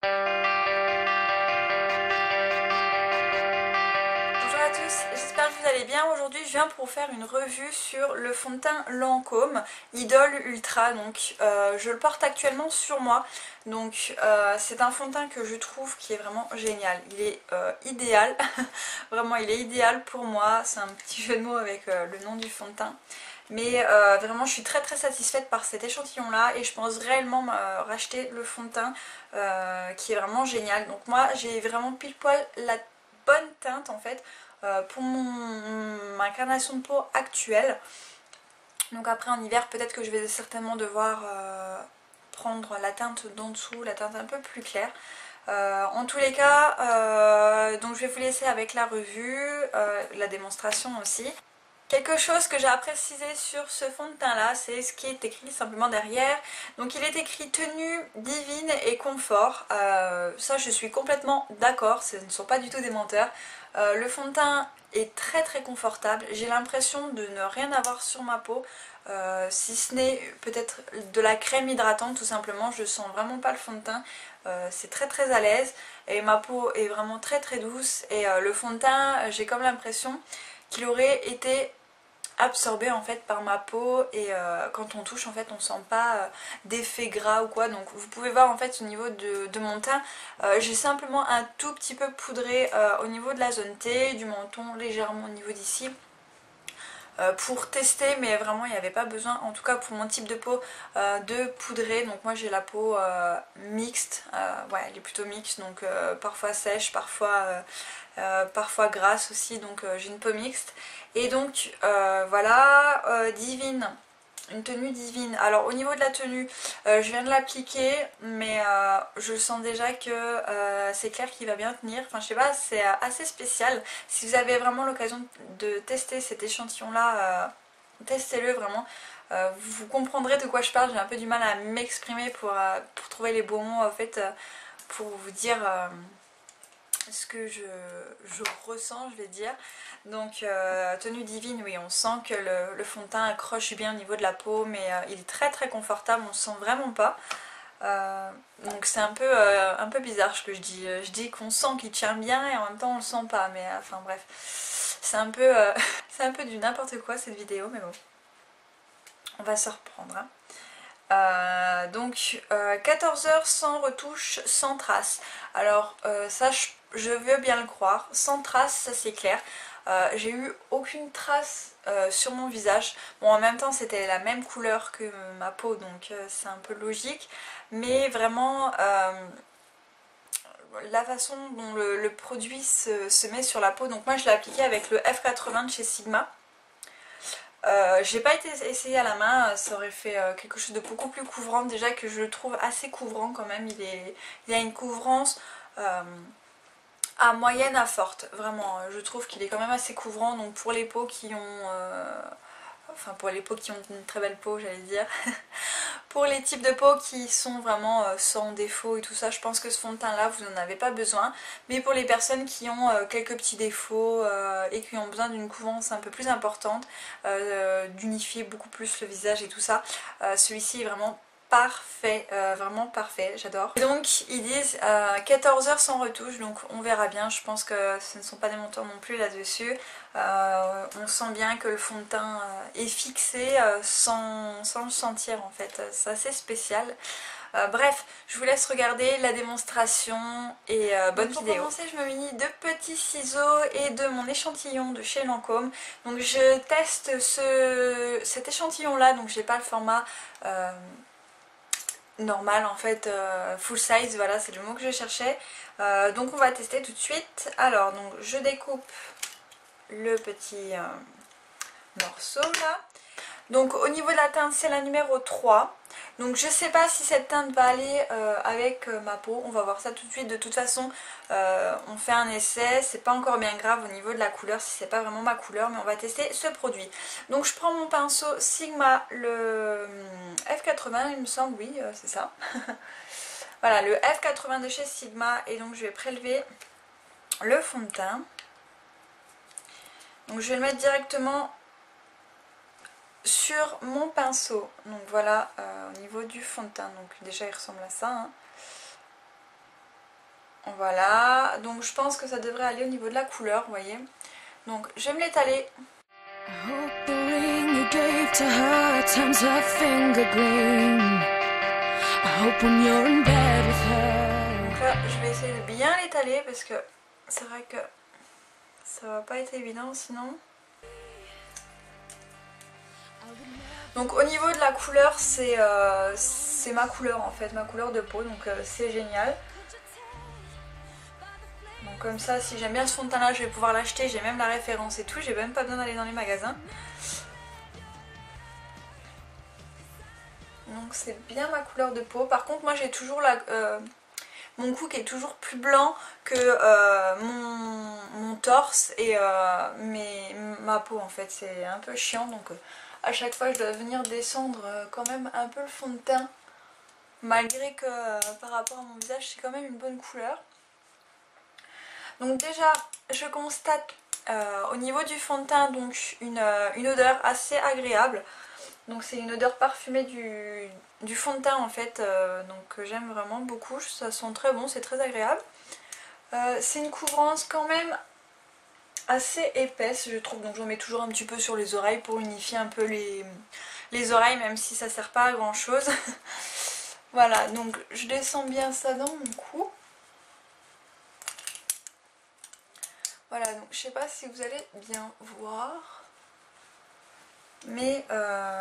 Bonjour à tous, j'espère que vous allez bien. Aujourd'hui je viens pour vous faire une revue sur le fond de teint Lancôme Idol Ultra. Donc je le porte actuellement sur moi. Donc c'est un fond de teint que je trouve qui est vraiment génial. Il est idéal, vraiment il est idéal pour moi. C'est un petit jeu de mots avec le nom du fond de teint. Mais vraiment je suis très satisfaite par cet échantillon là et je pense réellement racheter le fond de teint qui est vraiment génial. Donc moi j'ai vraiment pile poil la bonne teinte en fait pour ma carnation de peau actuelle. Donc après en hiver peut-être que je vais certainement devoir prendre la teinte d'en dessous, la teinte un peu plus claire. En tous les cas, donc je vais vous laisser avec la revue, la démonstration aussi. Quelque chose que j'ai à préciser sur ce fond de teint là, c'est ce qui est écrit simplement derrière. Donc il est écrit tenue divine et confort. Ça je suis complètement d'accord, ce ne sont pas du tout des menteurs. Le fond de teint est très confortable. J'ai l'impression de ne rien avoir sur ma peau. Si ce n'est peut-être de la crème hydratante tout simplement. Je sens vraiment pas le fond de teint. C'est très à l'aise. Et ma peau est vraiment très douce. Et le fond de teint, j'ai comme l'impression qu'il aurait été absorbé en fait par ma peau et quand on touche en fait on sent pas d'effet gras ou quoi. Donc vous pouvez voir en fait au niveau de mon teint, j'ai simplement un tout petit peu poudré au niveau de la zone T, du menton, légèrement au niveau d'ici. Pour tester, mais vraiment il n'y avait pas besoin, en tout cas pour mon type de peau, de poudrer. Donc moi j'ai la peau mixte, ouais elle est plutôt mixte, donc parfois sèche, parfois grasse aussi, donc j'ai une peau mixte. Et donc voilà, divine, une tenue divine. Alors au niveau de la tenue, je viens de l'appliquer, mais je sens déjà que c'est clair qu'il va bien tenir. Enfin je sais pas, c'est assez spécial. Si vous avez vraiment l'occasion de tester cet échantillon là, testez-le vraiment. Vous comprendrez de quoi je parle. J'ai un peu du mal à m'exprimer pour trouver les bons mots en fait, pour vous dire ce que je ressens, je vais dire. Donc tenue divine, oui, on sent que le fond de teint accroche bien au niveau de la peau, mais il est très confortable, on ne sent vraiment pas. Donc c'est un peu bizarre ce que je dis. Je dis qu'on sent qu'il tient bien et en même temps on le sent pas, mais enfin bref. C'est un peu, c'est un peu du n'importe quoi cette vidéo, mais bon. On va se reprendre. Hein. Donc 14 heures sans retouche, sans traces. Alors ça je veux bien le croire, sans traces ça c'est clair. J'ai eu aucune trace sur mon visage. Bon en même temps c'était la même couleur que ma peau donc c'est un peu logique. Mais vraiment la façon dont le produit se met sur la peau. Donc moi je l'ai appliqué avec le F80 de chez Sigma. J'ai pas été essayé à la main, ça aurait fait quelque chose de beaucoup plus couvrant, déjà que je le trouve assez couvrant quand même, il a une couvrance à moyenne à forte, vraiment, je trouve qu'il est quand même assez couvrant, donc pour les peaux qui ont, enfin pour les peaux qui ont une très belle peau j'allais dire, pour les types de peau qui sont vraiment sans défaut et tout ça, je pense que ce fond de teint là vous n'en avez pas besoin. Mais pour les personnes qui ont quelques petits défauts et qui ont besoin d'une couvrance un peu plus importante, d'unifier beaucoup plus le visage et tout ça, celui-ci est vraiment parfait, vraiment parfait, j'adore. Et donc ils disent 14 heures sans retouche, donc on verra bien, je pense que ce ne sont pas des montants non plus là-dessus. On sent bien que le fond de teint est fixé sans le sentir en fait, c'est assez spécial. Bref, je vous laisse regarder la démonstration et bonne vidéo. Pour commencer, je me munis de petits ciseaux et de mon échantillon de chez Lancôme. Donc je teste cet échantillon là, donc j'ai pas le format normal en fait, full size, voilà c'est le mot que je cherchais. Donc on va tester tout de suite. Alors donc je découpe le petit morceau là. Donc au niveau de la teinte c'est la numéro 3. Donc je sais pas si cette teinte va aller avec ma peau, on va voir ça tout de suite. De toute façon on fait un essai, c'est pas encore bien grave au niveau de la couleur si c'est pas vraiment ma couleur, mais on va tester ce produit. Donc je prends mon pinceau Sigma, le F80 il me semble, oui c'est ça. Voilà le F80 de chez Sigma, et donc je vais prélever le fond de teint. Donc je vais le mettre directement sur mon pinceau. Donc voilà au niveau du fond de teint, donc déjà il ressemble à ça. Hein. Voilà, donc je pense que ça devrait aller au niveau de la couleur, vous voyez. Donc je vais me l'étaler. Donc là je vais essayer de bien l'étaler parce que c'est vrai que ça va pas être évident sinon. Donc au niveau de la couleur c'est ma couleur en fait, ma couleur de peau, donc c'est génial. Donc comme ça si j'aime bien ce fond de teint là je vais pouvoir l'acheter, j'ai même la référence et tout, j'ai même pas besoin d'aller dans les magasins. Donc c'est bien ma couleur de peau. Par contre moi j'ai toujours mon cou qui est toujours plus blanc que mon torse et ma peau en fait. C'est un peu chiant donc à chaque fois je dois venir descendre quand même un peu le fond de teint. Malgré que par rapport à mon visage c'est quand même une bonne couleur. Donc déjà je constate au niveau du fond de teint donc une odeur assez agréable. Donc c'est une odeur parfumée du fond de teint en fait, donc j'aime vraiment beaucoup, ça sent très bon, c'est très agréable. C'est une couvrance quand même assez épaisse je trouve, donc j'en mets toujours un petit peu sur les oreilles pour unifier un peu les oreilles même si ça sert pas à grand chose. Voilà, donc je descends bien ça dans mon cou. Voilà, donc je sais pas si vous allez bien voir. Mais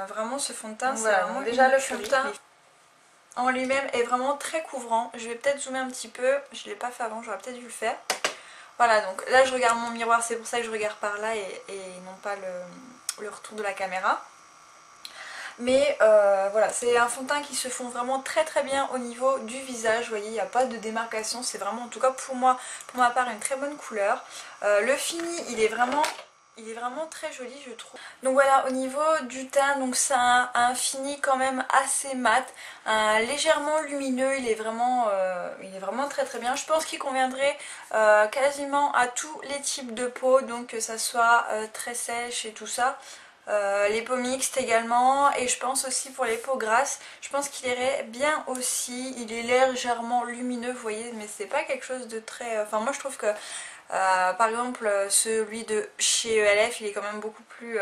vraiment ce fond de teint, c'est vraiment déjà le fond de teint en lui-même est vraiment très couvrant. Je vais peut-être zoomer un petit peu, je ne l'ai pas fait avant, j'aurais peut-être dû le faire. Voilà, donc là je regarde mon miroir, c'est pour ça que je regarde par là et non pas le retour de la caméra. Mais voilà, c'est un fond de teint qui se fond vraiment très très bien au niveau du visage, vous voyez, il n'y a pas de démarcation, c'est vraiment en tout cas pour moi, pour ma part, une très bonne couleur. Le fini, il est vraiment très joli je trouve. Donc voilà, au niveau du teint, donc c'est un fini quand même assez mat, légèrement lumineux, il est vraiment très très bien. Je pense qu'il conviendrait quasiment à tous les types de peau, donc que ça soit très sèche et tout ça. Les peaux mixtes également, et je pense aussi pour les peaux grasses, je pense qu'il irait bien aussi. Il est légèrement lumineux, vous voyez, mais c'est pas quelque chose de très... Enfin moi je trouve que par exemple celui de chez ELF il est quand même beaucoup plus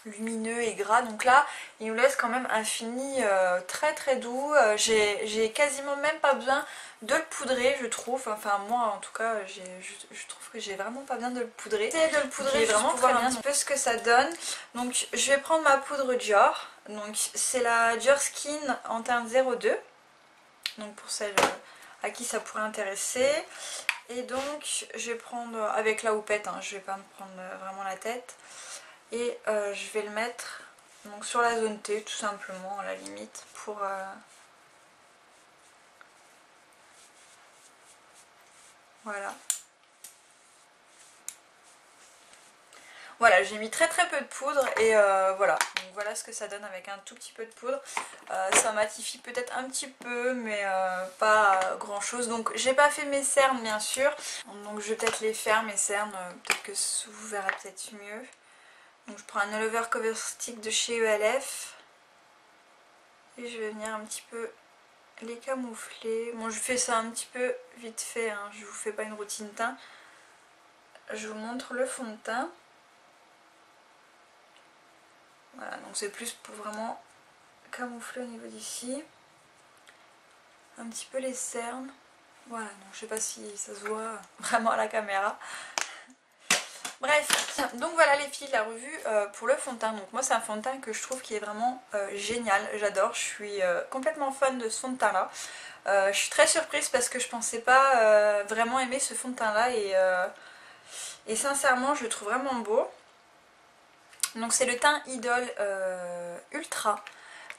lumineux et gras, donc là il nous laisse quand même un fini très très doux. J'ai quasiment même pas besoin de le poudrer je trouve, enfin moi en tout cas je trouve que j'ai vraiment pas besoin de le poudrer. J'essaie de le poudrer vraiment pour voir un petit peu ce que ça donne. Donc je vais prendre ma poudre Dior, donc c'est la Dior Skin en teinte 02, donc pour celles à qui ça pourrait intéresser. Et donc je vais prendre avec la houppette, hein, je vais pas me prendre vraiment la tête. Et je vais le mettre donc, sur la zone T tout simplement à la limite pour... Voilà. Voilà, j'ai mis très très peu de poudre et voilà. Donc voilà ce que ça donne avec un tout petit peu de poudre. Ça matifie peut-être un petit peu mais pas grand chose. Donc j'ai pas fait mes cernes bien sûr. Donc je vais peut-être les faire mes cernes, peut-être que vous verrez peut-être mieux. Donc je prends un all over cover stick de chez ELF. Et je vais venir un petit peu les camoufler. Bon je fais ça un petit peu vite fait, hein. Je vous fais pas une routine teint. Je vous montre le fond de teint. Voilà, donc c'est plus pour vraiment camoufler au niveau d'ici. Un petit peu les cernes. Voilà, donc je sais pas si ça se voit vraiment à la caméra. Bref, donc voilà les filles, la revue pour le fond de teint. Donc moi c'est un fond de teint que je trouve qui est vraiment génial, j'adore, je suis complètement fan de ce fond de teint là. Je suis très surprise parce que je pensais pas vraiment aimer ce fond de teint là et sincèrement je le trouve vraiment beau. Donc c'est le teint Idol Ultra.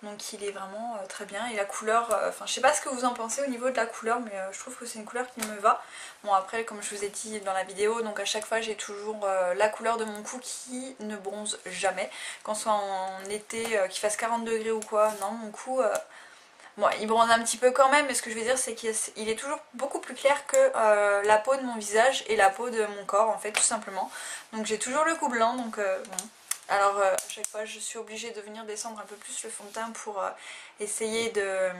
Donc il est vraiment très bien et la couleur, enfin je sais pas ce que vous en pensez au niveau de la couleur mais je trouve que c'est une couleur qui me va. Bon après comme je vous ai dit dans la vidéo, donc à chaque fois j'ai toujours la couleur de mon cou qui ne bronze jamais. Qu'on soit en été, qu'il fasse 40 degrés ou quoi, non mon cou, bon il bronze un petit peu quand même mais ce que je veux dire c'est qu'il est toujours beaucoup plus clair que la peau de mon visage et la peau de mon corps en fait tout simplement. Donc j'ai toujours le cou blanc donc bon. Alors à chaque fois je suis obligée de venir descendre un peu plus le fond de teint pour essayer de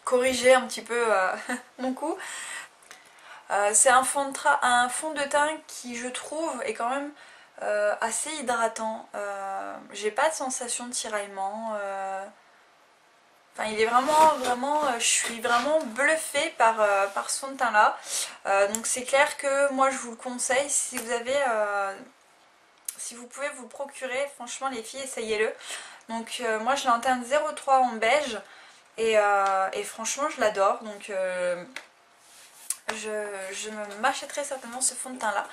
corriger un petit peu mon coup. C'est un fond de teint qui je trouve est quand même assez hydratant. J'ai pas de sensation de tiraillement. Enfin, il est vraiment, je suis vraiment bluffée par ce fond de teint là. Donc c'est clair que moi je vous le conseille si vous avez, si vous pouvez vous procurer, franchement les filles essayez-le. Donc moi je l'ai en teinte 03 en beige et franchement je l'adore. Donc je m'achèterai certainement ce fond de teint là.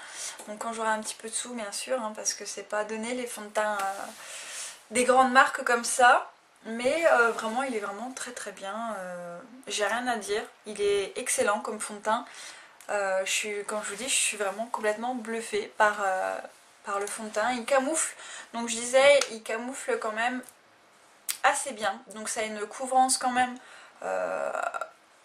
Donc quand j'aurai un petit peu de sous bien sûr, hein, parce que c'est pas donné les fonds de teint des grandes marques comme ça. Mais vraiment il est vraiment très très bien, j'ai rien à dire, il est excellent comme fond de teint. Comme je vous dis, je suis vraiment complètement bluffée par le fond de teint. Il camoufle, donc je disais, il camoufle quand même assez bien. Donc ça a une couvrance quand même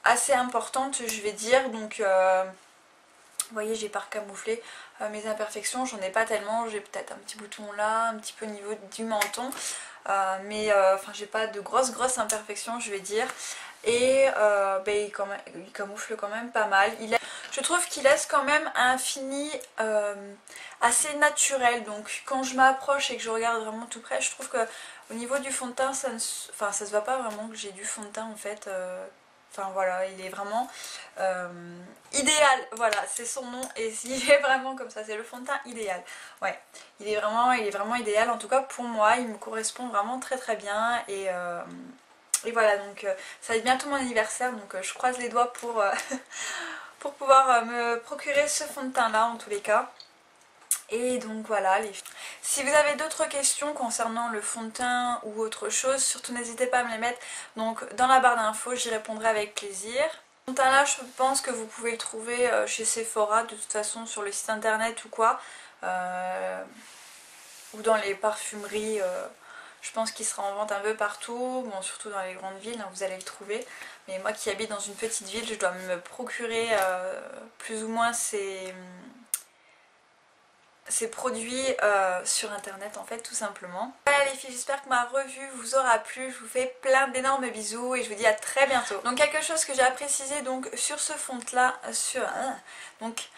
assez importante je vais dire. Donc vous voyez, j'ai pas recamouflé mes imperfections, j'en ai pas tellement, j'ai peut-être un petit bouton là, un petit peu au niveau du menton. Mais enfin j'ai pas de grosses imperfections je vais dire. Et ben, il camoufle quand même pas mal. Je trouve qu'il laisse quand même un fini assez naturel. Donc quand je m'approche et que je regarde vraiment tout près, je trouve que au niveau du fond de teint, ça se voit pas vraiment que j'ai du fond de teint en fait. Enfin voilà, il est vraiment idéal, voilà, c'est son nom et il est vraiment comme ça, c'est le fond de teint idéal. Ouais, il est vraiment idéal, en tout cas pour moi, il me correspond vraiment très très bien et voilà, donc ça va être bientôt mon anniversaire, donc je croise les doigts pour, pour pouvoir me procurer ce fond de teint là en tous les cas. Et donc voilà, si vous avez d'autres questions concernant le fond de teint ou autre chose, surtout n'hésitez pas à me les mettre donc dans la barre d'infos, j'y répondrai avec plaisir. Ce fond de teint là, je pense que vous pouvez le trouver chez Sephora de toute façon, sur le site internet ou quoi, ou dans les parfumeries, je pense qu'il sera en vente un peu partout, bon surtout dans les grandes villes, hein, vous allez le trouver. Mais moi qui habite dans une petite ville, je dois me procurer plus ou moins ces produits sur internet en fait tout simplement. Voilà les filles, j'espère que ma revue vous aura plu, je vous fais plein d'énormes bisous et je vous dis à très bientôt. Donc quelque chose que j'ai à préciser donc sur ce fond là, donc